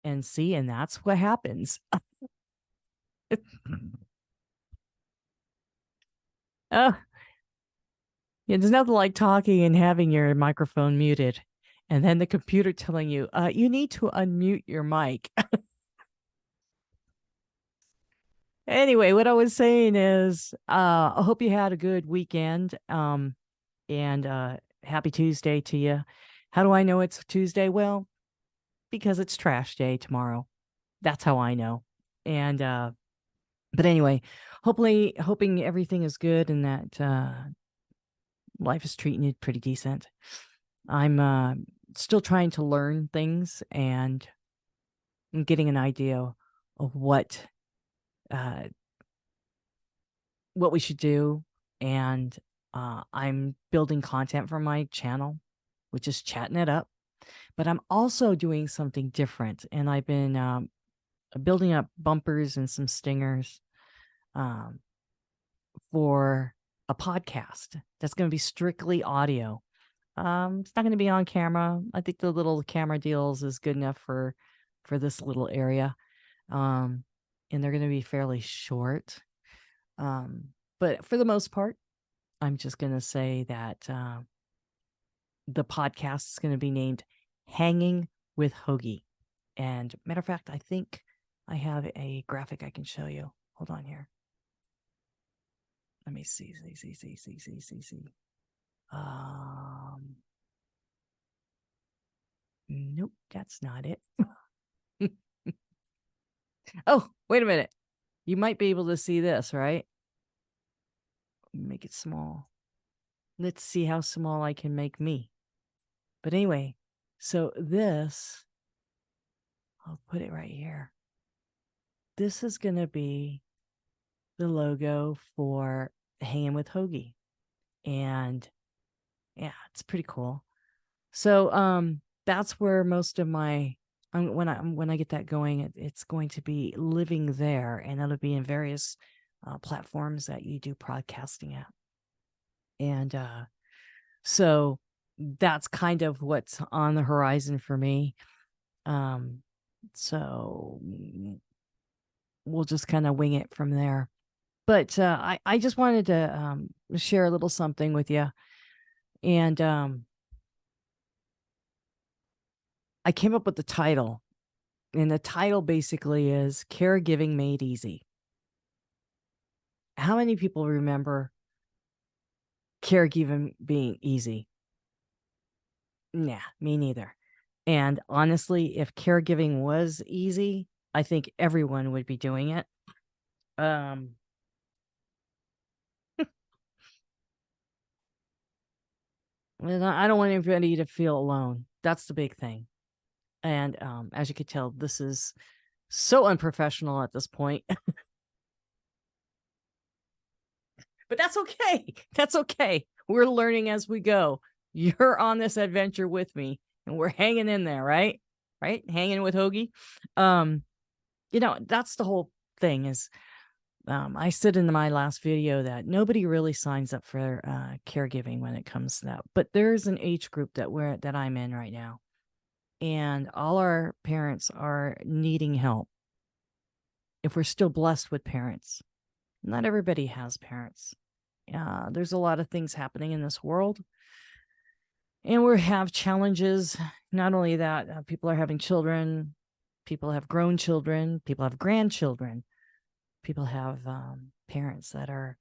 and see, and that's what happens. Oh, yeah, there's nothing like talking and having your microphone muted, and then the computer telling you, you need to unmute your mic. Anyway, what I was saying is, I hope you had a good weekend. And happy Tuesday to you. How do I know it's Tuesday? Well, because it's trash day tomorrow. That's how I know. And but anyway, hoping everything is good and that life is treating you pretty decent. I'm still trying to learn things and getting an idea of uh, what we should do. And I'm building content for my channel, which is Chatting It Up. But I'm also doing something different. And I've been building up bumpers and some stingers um, for a podcast that's going to be strictly audio. It's not going to be on camera. I think the little camera deals is good enough for this little area. And they're going to be fairly short. But for the most part, I'm just going to say that the podcast is going to be named Hanging with Hoagie. And matter of fact, I think I have a graphic I can show you. Hold on here. Let me see. Nope, that's not it. Oh, wait a minute. You might be able to see this, right? Make it small. Let's see how small I can make me. But anyway, so this, I'll put it right here. This is going to be the logo for Hanging with Hoagie. And yeah, it's pretty cool. So that's where most of my when I get that going, it's going to be living there, and it'll be in various platforms that you do podcasting at. And so that's kind of what's on the horizon for me. So we'll just kind of wing it from there. But I just wanted to share a little something with you. And I came up with the title. And the title basically is Caregiving Made Easy. How many people remember caregiving being easy? Nah, me neither. And honestly, if caregiving was easy, I think everyone would be doing it. And I don't want anybody to feel alone. That's the big thing. And as you could tell, this is so unprofessional at this point. But that's okay. That's okay. We're learning as we go. You're on this adventure with me, and we're hanging in there, right? Right? Hanging with Hoagie. That's the whole thing is I said in my last video that nobody really signs up for caregiving when it comes to that. But there's an age group that I'm in right now. And all our parents are needing help. If we're still blessed with parents. Not everybody has parents. There's a lot of things happening in this world. And we have challenges. Not only that, people are having children. People have grown children. People have grandchildren. People have parents that are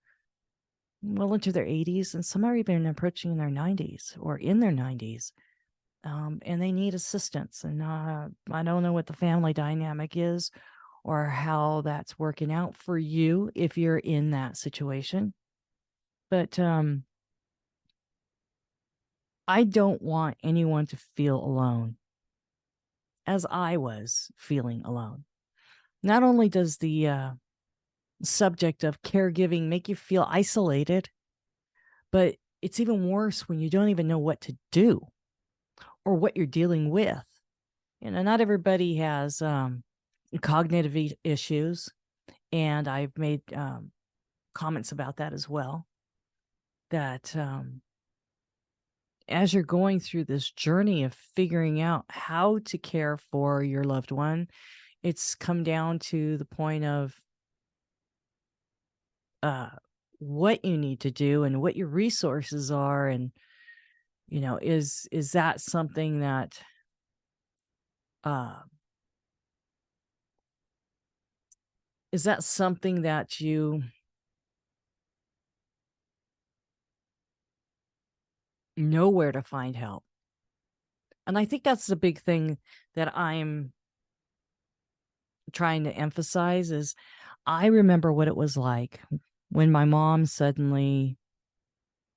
well into their 80s. And some are even approaching their 90s or in their 90s. And they need assistance. And I don't know what the family dynamic is or how that's working out for you if you're in that situation. But I don't want anyone to feel alone as I was feeling alone. Not only does the subject of caregiving make you feel isolated, but it's even worse when you don't even know what to do or what you're dealing with. Not everybody has cognitive issues, and I've made comments about that as well, that as you're going through this journey of figuring out how to care for your loved one, it's come down to the point of uh, what you need to do and what your resources are. And, is that something that, uh, you know where to find help? And I think that's the big thing that I'm trying to emphasize is I remember what it was like when my mom suddenly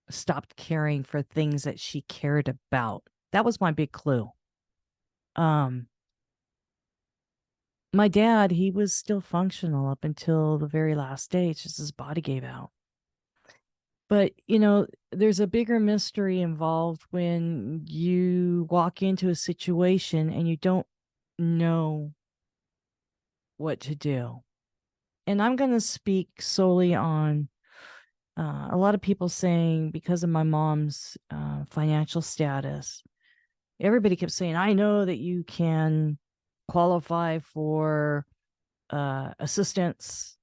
stopped caring for things that she cared about. That was my big clue. Um, my dad, he was still functional up until the very last stage, just his body gave out. But, there's a bigger mystery involved when you walk into a situation and you don't know what to do. And I'm going to speak solely on a lot of people saying because of my mom's financial status, everybody kept saying, I know that you can qualify for assistance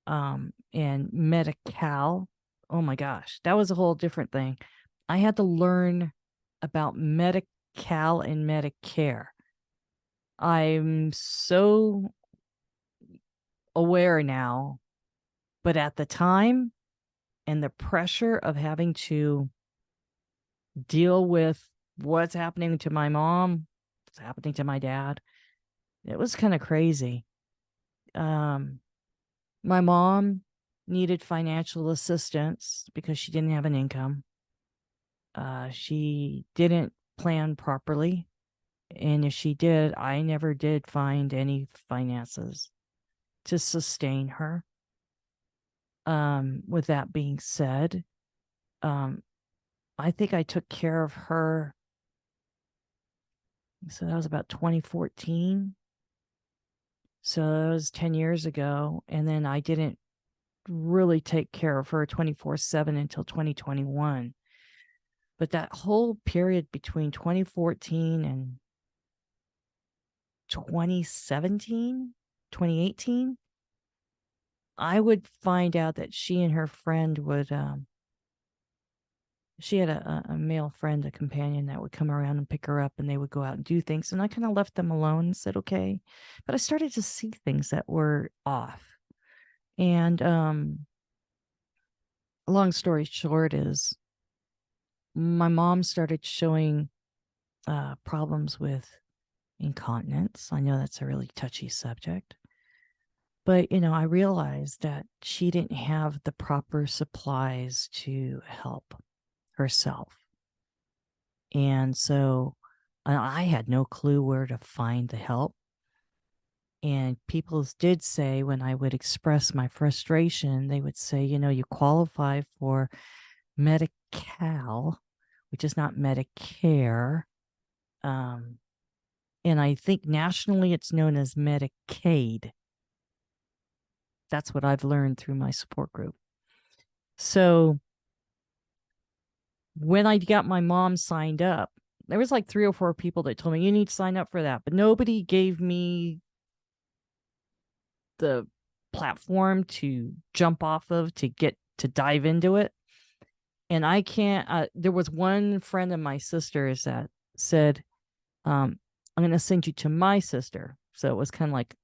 and Medi-Cal. Oh my gosh, that was a whole different thing. I had to learn about Medi-Cal and Medicare. I'm so aware now, but at the time and the pressure of having to deal with what's happening to my mom, what's happening to my dad, it was kind of crazy. My mom needed financial assistance because she didn't have an income. She didn't plan properly. And if she did, I never did find any finances to sustain her. With that being said, I think I took care of her. So that was about 2014. So that was 10 years ago. And then I didn't really take care of her 24/7 until 2021. But that whole period between 2014 and 2017, 2018, I would find out that she and her friend would, she had a male friend, a companion that would come around and pick her up and they would go out and do things. And I kind of left them alone and said, okay. But I started to see things that were off. And long story short is my mom started showing problems with incontinence. I know that's a really touchy subject. But, I realized that she didn't have the proper supplies to help herself. And so I had no clue where to find the help. And people did say when I would express my frustration, they would say, you qualify for Medi-Cal, which is not Medicare. And I think nationally it's known as Medicaid. That's what I've learned through my support group. So when I got my mom signed up, there was like 3 or 4 people that told me you need to sign up for that, but nobody gave me the platform to jump off of to dive into it. And I can't, there was one friend of my sister's that said, I'm going to send you to my sister. So it was kind of like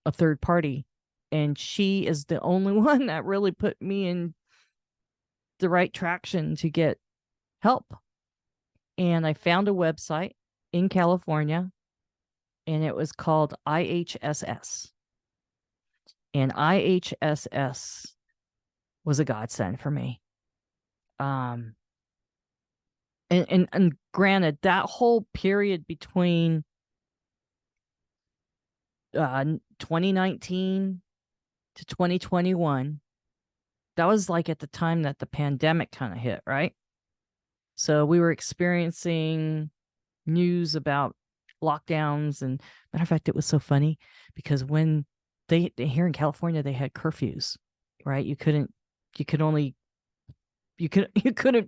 a third party. And she is the only one that really put me in the right traction to get help. And I found a website in California, and it was called IHSS. And IHSS was a godsend for me. And granted, that whole period between 2019 to 2021, that was like at the time that the pandemic kind of hit, right? So we were experiencing news about lockdowns, and matter of fact, it was so funny because when they here in California they had curfews, right? You couldn't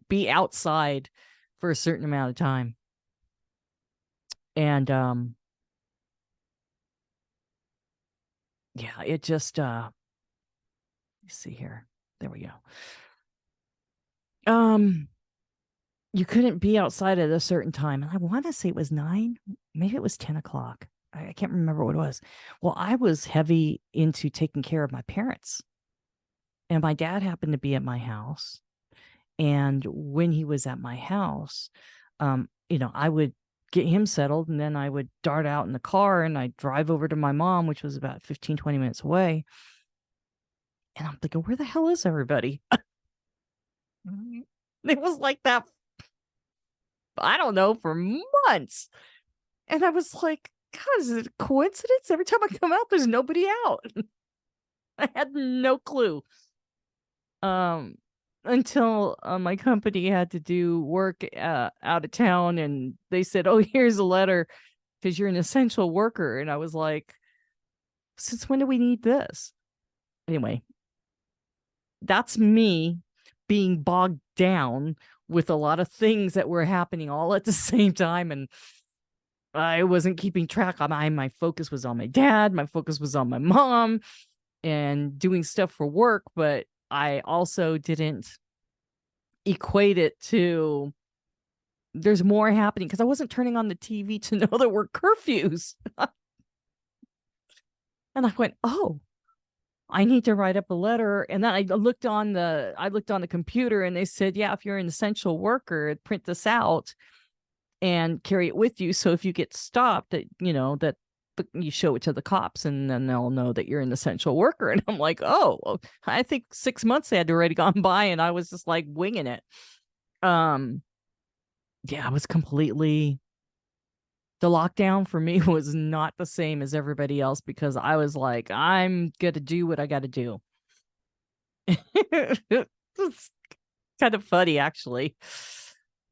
be outside for a certain amount of time. And yeah, it just let's see here. There we go. You couldn't be outside at a certain time. And I want to say it was 9, maybe it was 10 o'clock. I can't remember what it was. Well, I was heavy into taking care of my parents. And my dad happened to be at my house. And when he was at my house, I would get him settled, and then I would dart out in the car and I'd drive over to my mom, which was about 15, 20 minutes away. And I'm thinking, where the hell is everybody? It was like that, I don't know, for months. And I was like, God, is it a coincidence? Every time I come out, there's nobody out. I had no clue. Until my company had to do work out of town, and they said, oh, here's a letter because you're an essential worker. And I was like, since when do we need this? Anyway, that's me being bogged down with a lot of things that were happening all at the same time. And I wasn't keeping track. My focus was on my dad. My focus was on my mom and doing stuff for work. But I also didn't equate it to there's more happening, because I wasn't turning on the TV to know there were curfews. And I went, oh, I need to write up a letter. And then I looked on the computer, and they said, yeah, if you're an essential worker, print this out and carry it with you. So if you get stopped, that you show it to the cops, and then they'll know that you're an essential worker. And I'm like, oh, well, I think 6 months had already gone by, and I was just like winging it. Yeah, I was completely, the lockdown for me was not the same as everybody else, because I was like, I'm gonna do what I gotta do. It's kind of funny, actually.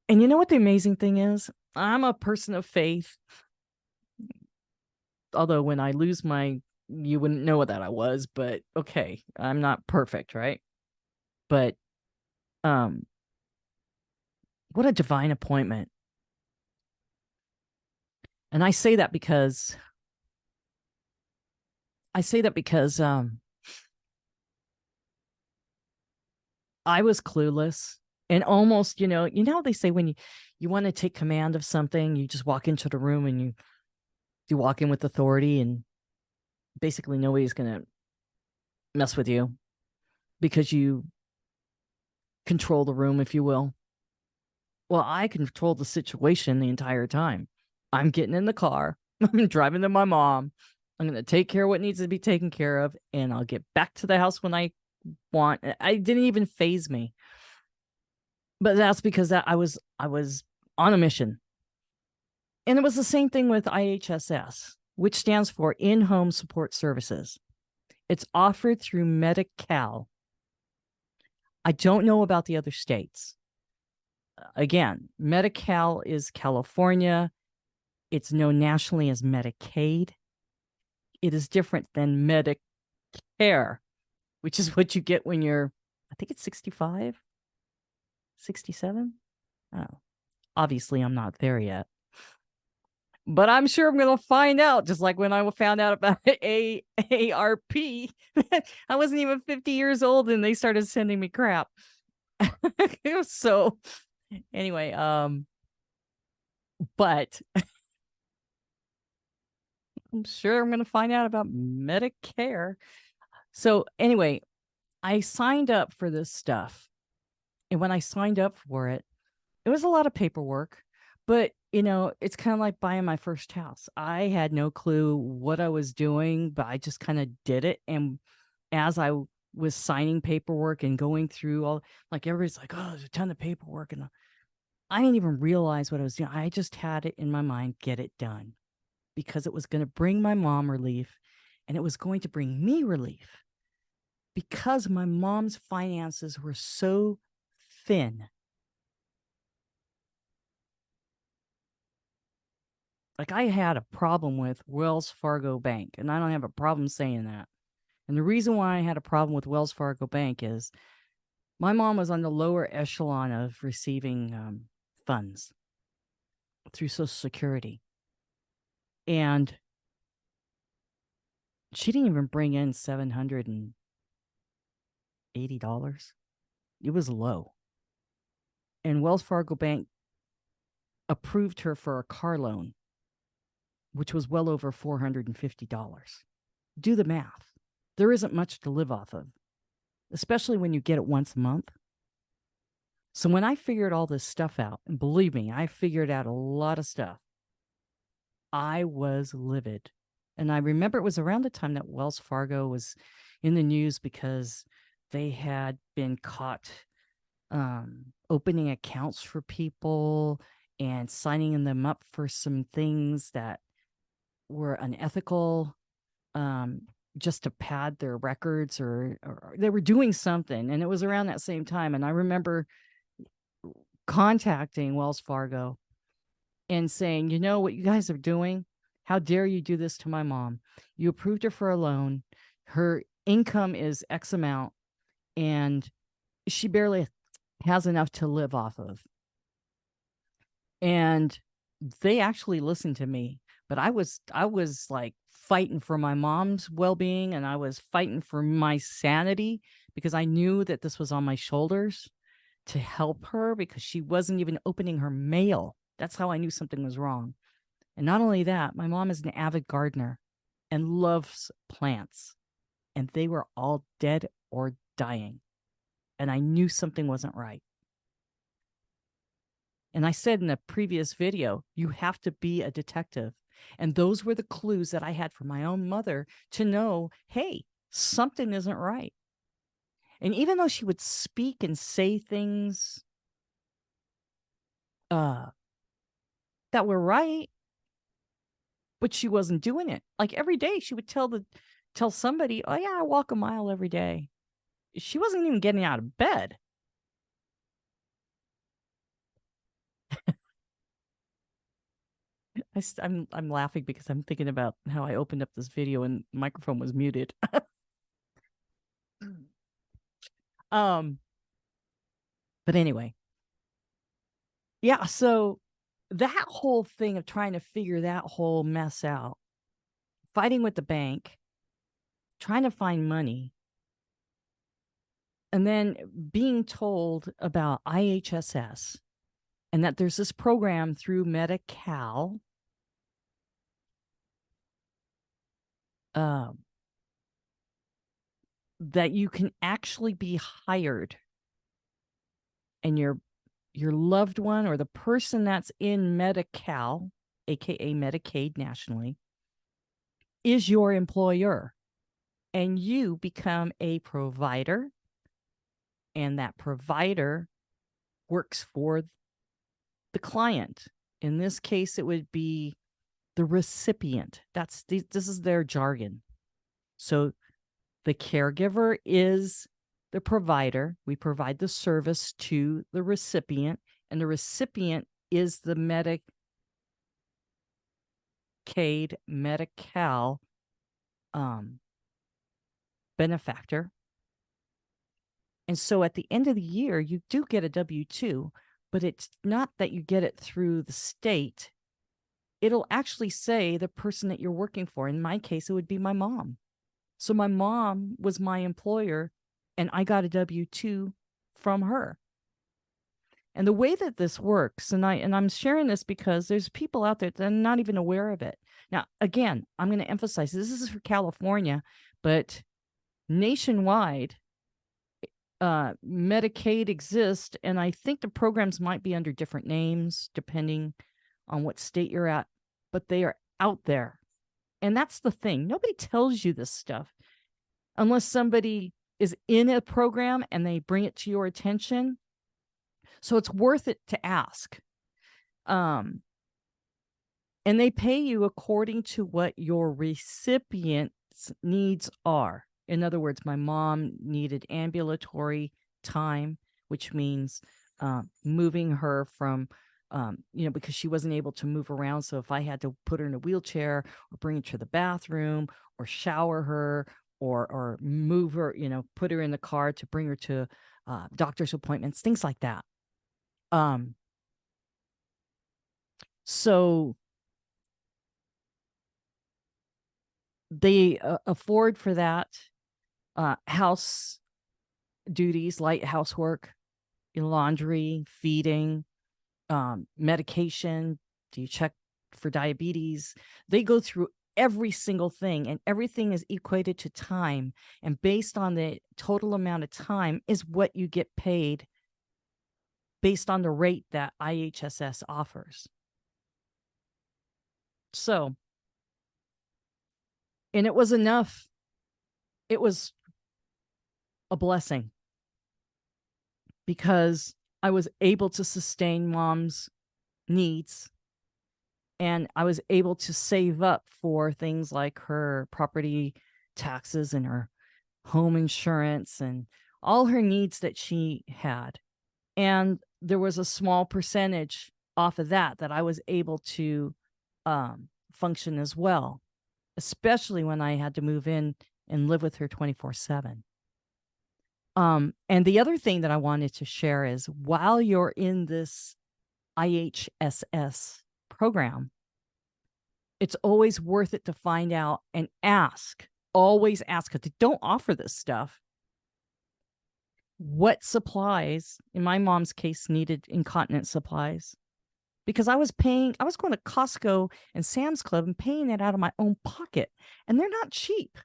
And you know what the amazing thing is? I'm a person of faith. Although when I lose you wouldn't know that I was, but okay, I'm not perfect, right? But what a divine appointment. And I say that because I was clueless, and almost, they say when you want to take command of something, you just walk into the room and you walk in with authority, and basically nobody's going to mess with you because you control the room, if you will. Well, I control the situation the entire time. I'm getting in the car. I'm driving to my mom. I'm going to take care of what needs to be taken care of, and I'll get back to the house when I want. I didn't even faze me. But that's because I was on a mission. And it was the same thing with IHSS, which stands for In-Home Support Services. It's offered through Medi-Cal. I don't know about the other states. Again, Medi-Cal is California. It's known nationally as Medicaid. It is different than Medicare, which is what you get when you're, I think it's 65, 67. Oh, obviously, I'm not there yet. But I'm sure I'm going to find out, just like when I found out about AARP. I wasn't even 50 years old, and they started sending me crap. So anyway, but I'm sure I'm going to find out about Medicare. So anyway, I signed up for this stuff. And when I signed up for it, it was a lot of paperwork, but it's kind of like buying my first house. I had no clue what I was doing, but I just kind of did it. And as I was signing paperwork and going through all, like, everybody's like, oh, there's a ton of paperwork. And I didn't even realize what I was doing. I just had it in my mind, get it done, because it was going to bring my mom relief, and it was going to bring me relief, because my mom's finances were so thin. Like, I had a problem with Wells Fargo Bank, and I don't have a problem saying that. And the reason why I had a problem with Wells Fargo Bank is my mom was on the lower echelon of receiving funds through Social Security. And she didn't even bring in $780. It was low. And Wells Fargo Bank approved her for a car loan, which was well over $450. Do the math. There isn't much to live off of, especially when you get it once a month. So when I figured all this stuff out, and believe me, I figured out a lot of stuff, I was livid. And I remember it was around the time that Wells Fargo was in the news because they had been caught opening accounts for people and signing them up for some things that were unethical, just to pad their records, or they were doing something. And it was around that same time. And I remember contacting Wells Fargo and saying, you know what you guys are doing? How dare you do this to my mom? You approved her for a loan. Her income is X amount, and she barely has enough to live off of. And they actually listened to me, but I was like fighting for my mom's well-being, and I was fighting for my sanity, because I knew that this was on my shoulders to help her, because she wasn't even opening her mail. That's how I knew something was wrong. And not only that, my mom is an avid gardener and loves plants, and they were all dead or dying. And I knew something wasn't right. And I said in a previous video, you have to be a detective. And those were the clues that I had from my own mother to know, hey, something isn't right. And even though she would speak and say things that were right, but she wasn't doing it. Like every day she would tell somebody, oh yeah, I walk a mile every day. She wasn't even getting out of bed. I'm laughing because I'm thinking about how I opened up this video and the microphone was muted. But anyway, yeah, so that whole thing of trying to figure that whole mess out, fighting with the bank, trying to find money, and then being told about IHSS and that there's this program through Medi-Cal that you can actually be hired, and your loved one or the person that's in Medi-Cal, aka Medicaid nationally, is your employer, and you become a provider, and that provider works for the client. In this case, it would be the recipient. This is their jargon. So the caregiver is the provider. We provide the service to the recipient, and the recipient is the Medicaid, Medi-Cal benefactor. And so at the end of the year, you do get a W-2, but it's not that you get it through the state. It'll actually say the person that you're working for. In my case, it would be my mom. So my mom was my employer, and I got a W-2 from her. And the way that this works, and I'm sharing this because there's people out there that are not even aware of it. Now, again, I'm going to emphasize this is for California, but nationwide, Medicaid exists, and I think the programs might be under different names depending on what state you're at, but they are out there. And that's the thing. Nobody tells you this stuff unless somebody is in a program and they bring it to your attention. So it's worth it to ask. And they pay you according to what your recipient's needs are. In other words, my mom needed ambulatory time, which means moving her from, because she wasn't able to move around. So if I had to put her in a wheelchair or bring her to the bathroom or shower her or move her, put her in the car to bring her to doctor's appointments, things like that. So they afford for that house duties, light housework, laundry, feeding, medication. Do you check for diabetes? They go through every single thing, and everything is equated to time. And based on the total amount of time is what you get paid based on the rate that IHSS offers. So, and it was enough. It was a blessing because I was able to sustain mom's needs, and I was able to save up for things like her property taxes and her home insurance and all her needs that she had. And there was a small percentage off of that I was able to function as well, especially when I had to move in and live with her 24/7. And the other thing that I wanted to share is while you're in this IHSS program, it's always worth it to find out and ask. Always ask, because they don't offer this stuff. What supplies, in my mom's case, needed incontinence supplies? Because I was going to Costco and Sam's Club and paying it out of my own pocket, and they're not cheap.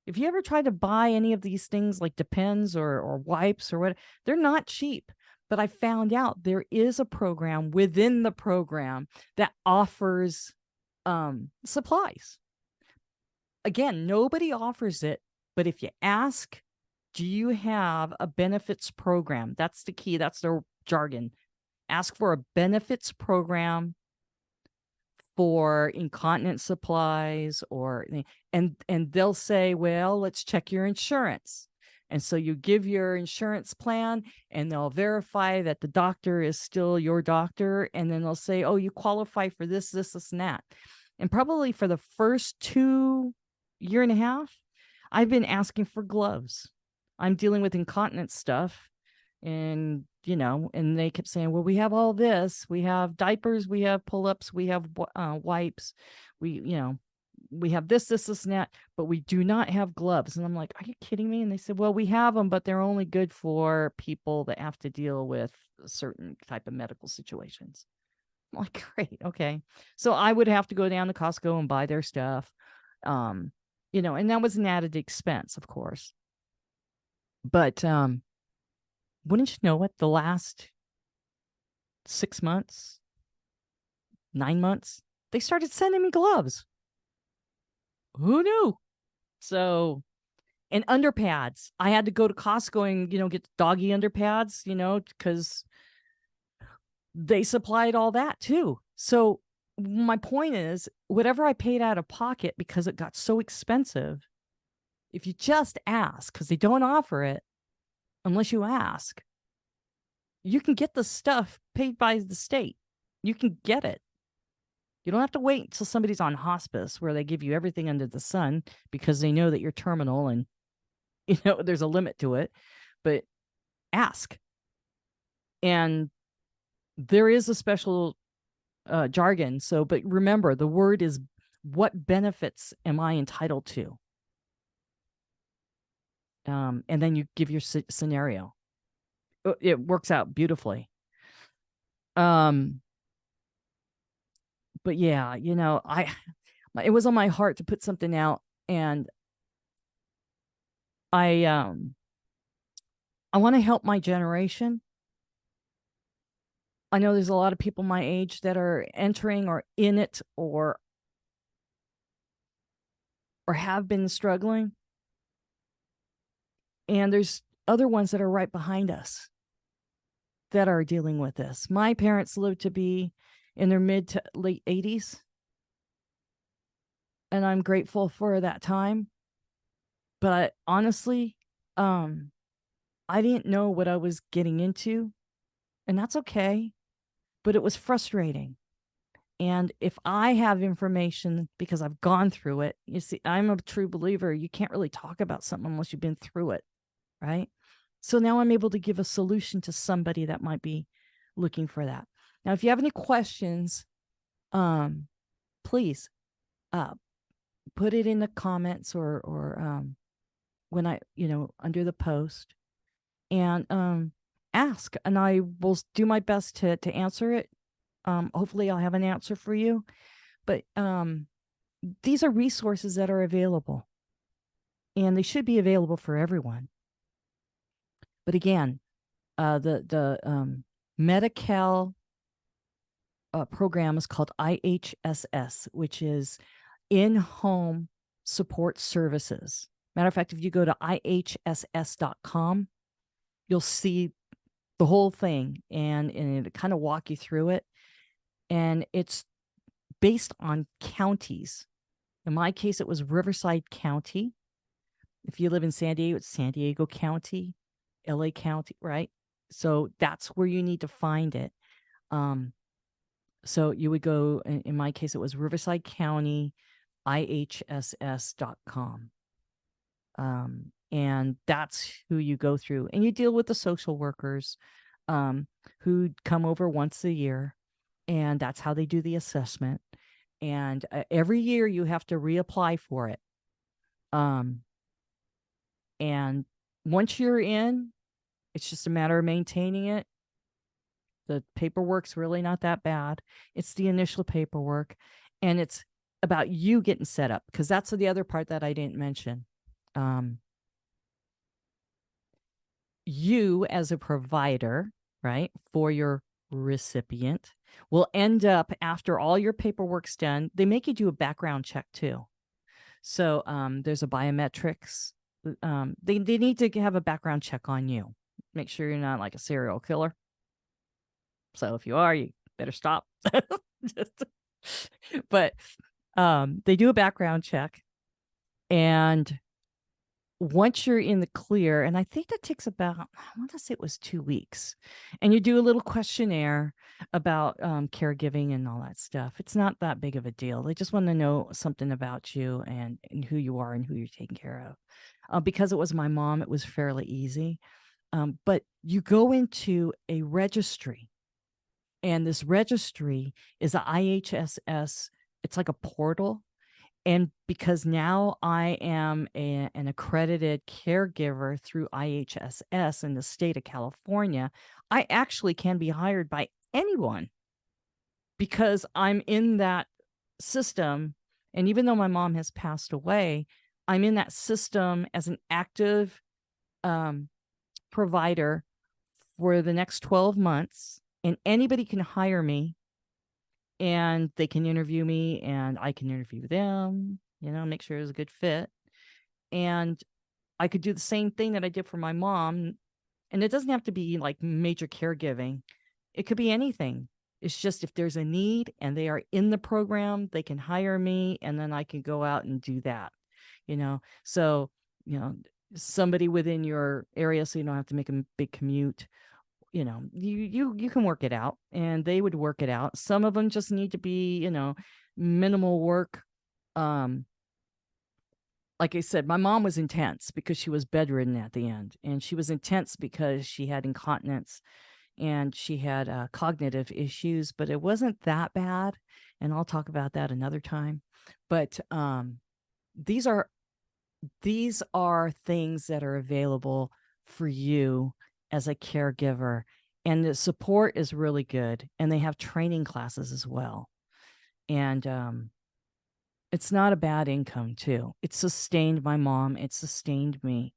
If you ever try to buy any of these things like Depends or wipes or what, they're not cheap. But I found out there is a program within the program that offers supplies. Again, nobody offers it, but if you ask, do you have a benefits program? That's the key. That's their jargon. Ask for a benefits program for incontinence supplies, and they'll say, well, let's check your insurance. And so you give your insurance plan, and they'll verify that the doctor is still your doctor, and then they'll say, oh, you qualify for this, and that. And probably for the first 2 years and a half, I've been asking for gloves. I'm dealing with incontinence stuff, and and they kept saying, well, we have all this, we have diapers, we have pull-ups, we have wipes, we have this, and that, but we do not have gloves. And I'm like, are you kidding me? And they said, well, we have them, but they're only good for people that have to deal with a certain type of medical situations. I'm like, great, okay. So I would have to go down to Costco and buy their stuff, and that was an added expense, of course. But wouldn't you know it, the last 6 months, 9 months, they started sending me gloves. Who knew? So, and underpads. I had to go to Costco and, get doggy underpads, because they supplied all that too. So my point is, whatever I paid out of pocket because it got so expensive, if you just ask, because they don't offer it unless you ask, you can get the stuff paid by the state. You can get it. You don't have to wait until somebody's on hospice where they give you everything under the sun because they know that you're terminal and, there's a limit to it. But ask. And there is a special jargon. So, but remember, the word is, what benefits am I entitled to? And then you give your scenario. It works out beautifully. But yeah, it was on my heart to put something out, and I want to help my generation. I know there's a lot of people my age that are entering or in it or have been struggling. And there's other ones that are right behind us that are dealing with this. My parents lived to be in their mid to late 80s. And I'm grateful for that time. But honestly, I didn't know what I was getting into, and that's okay. But it was frustrating. And if I have information because I've gone through it, you see, I'm a true believer. You can't really talk about something unless you've been through it, right? So now I'm able to give a solution to somebody that might be looking for that. Now, if you have any questions, please put it in the comments or when I, under the post, and ask, and I will do my best to answer it. Hopefully I'll have an answer for you. But these are resources that are available, and they should be available for everyone. But again, the Medi-Cal program is called IHSS, which is in-home support services. Matter of fact, if you go to IHSS.com, you'll see the whole thing, and it'll kind of walk you through it. And it's based on counties. In my case, it was Riverside County. If you live in San Diego, it's San Diego County, LA County, right? So that's where you need to find it. So you would go, in my case, it was Riverside County, IHSS.com. And that's who you go through. And you deal with the social workers who come over once a year, and that's how they do the assessment. And every year you have to reapply for it. And once you're in, it's just a matter of maintaining it. The paperwork's really not that bad. It's the initial paperwork, and it's about you getting set up, because that's the other part that I didn't mention. You as a provider, right, for your recipient will end up, after all your paperwork's done, they make you do a background check too. So there's a biometrics. They need to have a background check on you. Make sure you're not like a serial killer. So if you are, you better stop. But they do a background check, and once you're in the clear, and I think that takes about, I want to say it was 2 weeks, and you do a little questionnaire about caregiving and all that stuff. It's not that big of a deal. They just want to know something about you and who you are and who you're taking care of. Because it was my mom, it was fairly easy. But you go into a registry, and this registry is a IHSS. It's like a portal. And because now I am an accredited caregiver through IHSS in the state of California, I actually can be hired by anyone because I'm in that system. And even though my mom has passed away, I'm in that system as an active provider for the next 12 months. And anybody can hire me, and they can interview me, and I can interview them, make sure it's a good fit. And I could do the same thing that I did for my mom. And it doesn't have to be like major caregiving. It could be anything. It's just if there's a need and they are in the program, they can hire me, and then I can go out and do that, So, somebody within your area, so you don't have to make a big commute. You can work it out, and they would work it out. Some of them just need to be, minimal work. Like I said, my mom was intense because she was bedridden at the end, and she was intense because she had incontinence and she had cognitive issues, but it wasn't that bad. And I'll talk about that another time. But these are things that are available for you as a caregiver, and the support is really good, and they have training classes as well. And it's not a bad income too. It sustained my mom. It sustained me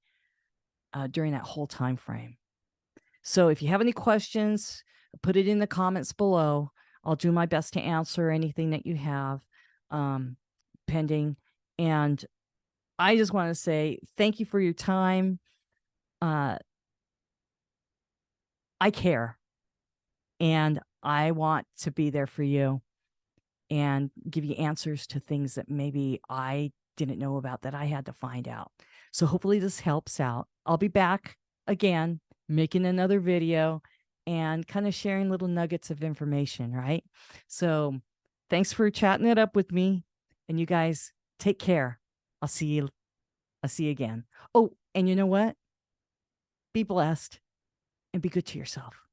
during that whole time frame. So if you have any questions, put it in the comments below. I'll do my best to answer anything that you have pending. And I just want to say thank you for your time. I care, and I want to be there for you and give you answers to things that maybe I didn't know about that I had to find out. So hopefully this helps out. I'll be back again, making another video and kind of sharing little nuggets of information, right? So thanks for chatting it up with me, and you guys take care. I'll see you again. Oh, and you know what? Be blessed and be good to yourself.